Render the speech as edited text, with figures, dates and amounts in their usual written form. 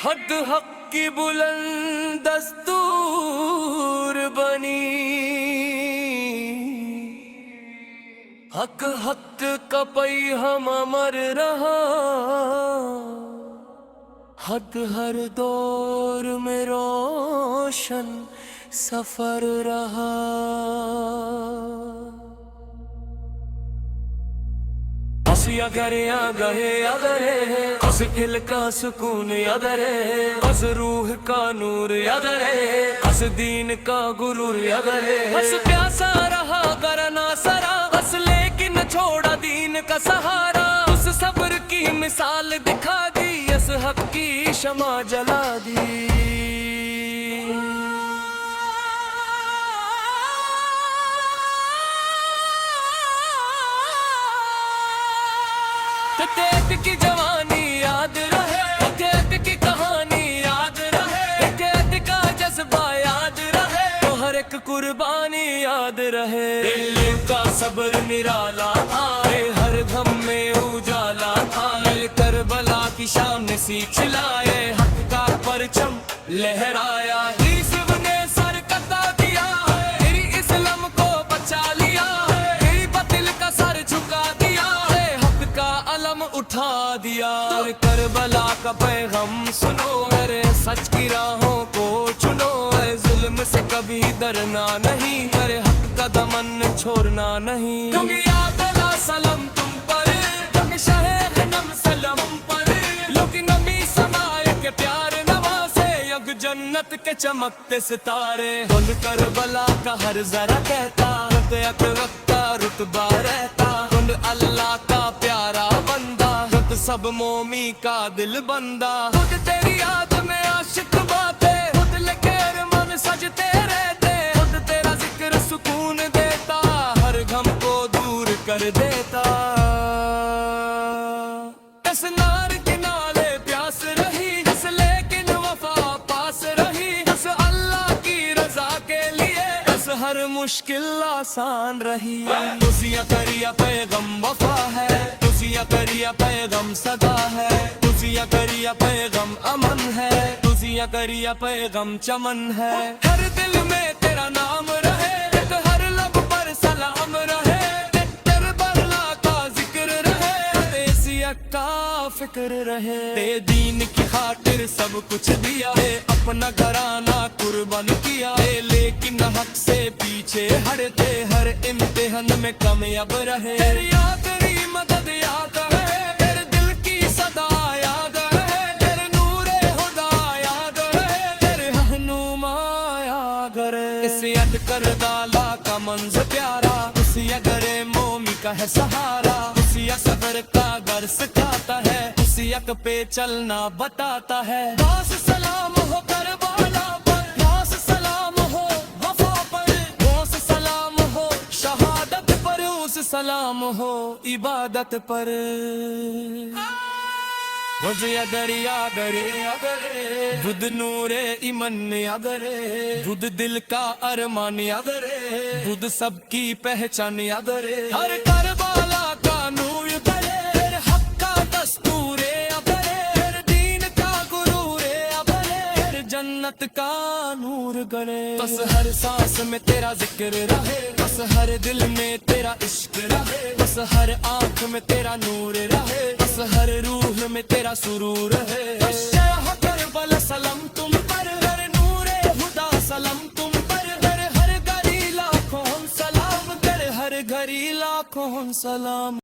حد حق کی بلند دستور بنی، حق حق کا پیغام امر رہا، حد ہر دور میں روشن سفر رہا۔ اس اگر گہے ادرے، اس دل کا سکون ادرے، اس روح کا نور ادرے، اس دین کا غرور ادرے، اس پیاسا رہا کرنا سرا، اس لیکن چھوڑا دین کا سہارا، اس صبر کی مثال دکھا دی، اس حق کی شمع جلا دی۔ قید کی جوانی یاد رہے، قید کی کہانی یاد رہے، قید کا جذبہ یاد رہے، تو ہر ایک قربانی یاد رہے۔ دل کا صبر نرالا تھا، ہر غم میں اجالا تھا، کربلا کی شام نے سیکھ لائے، حق کا پرچم لہرایا، یوسف نے سر کتا دیا، تیری اسلام کو بچا لیا، تیری باطل کا سر جھکا دیا، حق کا علم اٹھا دیا۔ کربلا کا پیغام سنو، میرے سچ کی راہوں کو چنو، ظلم سے کبھی ڈرنا نہیں، میرے حق کا دمن چھوڑنا نہیں۔ کیونکہ یاد لا سلام تم پر، کیونکہ شاہ غنم سلام پر، لوگ نمی سمائے کے پیار نوازے، یک جنت کے چمکتے ستارے، بند کربلا کا ہر ذرا کہتا، یک وقت کا رتبہ رہتا، کن اللہ کا پیارا بندہ، سب مومی کا دل بندہ، خود تیری یاد میں عاشق باتیں، خود لکھے ارمان سجتے رہتے، خود تیرا ذکر سکون دیتا، ہر غم کو دور کر دیتا۔ اس نار کے نالے پیاس رہی، اس لیکن وفا پاس رہی، اس اللہ کی رضا کے لیے اس ہر مشکل آسان رہی۔ تجھیا کریا پیغام وفا ہے، تجھیا کریا پیغام صدا ہے، تجھیا کریا پیغام امن ہے، تجھیا کریا پیغام چمن ہے، ہر دل میں تیرا نام رہے، ہر لب پر سلام رہے، کربلا کا ذکر رہے، تیسیت کا فکر رہے، تے دین کی خاطر سب کچھ دیا ہے، اپنا گھرانہ قربان کیا ہے، لیکن حق سے پیچھے ہٹتے، ہر امتحان میں کامیاب رہے، تیری آخری مدد یاد ہے، تیرے دل کی صدا یاد ہے، تیرے نور خدا یاد ہے، تیرے رہنما یاد ہے، اس یاد کردالا کا منظر پیارا، اس اگر مومی کا ہے سہارا، اس صبر کا گر سکھاتا ہے، اس یک پہ چلنا بتاتا ہے۔ باس سلام ہو کربلا پر، باس سلام ہو وفا پر، باس سلام ہو شہادت پر، اس سلام ہو عبادت پر۔ مجھے اگر دودھ نور ایمن اگر دودھ دل کا ارمان اگر دودھ سب کی پہچان اگر ہر کربلا کا نور کرے، حق کا دستور اگر دین کا غرور اگر جنت کا نور گڑے، بس ہر سانس میں تیرا ذکر رہے، بس ہر دل میں تیرا عشق رہے، بس ہر آنکھ میں تیرا نور رہے، بس ہر روح میں تیرا سرور ہے۔ شاہ کربلا سلام تم پر، ہر نور خدا سلام تم پر، ہر گھڑی لاکھوں سلام کر، ہر گھڑی لاکھوں سلام۔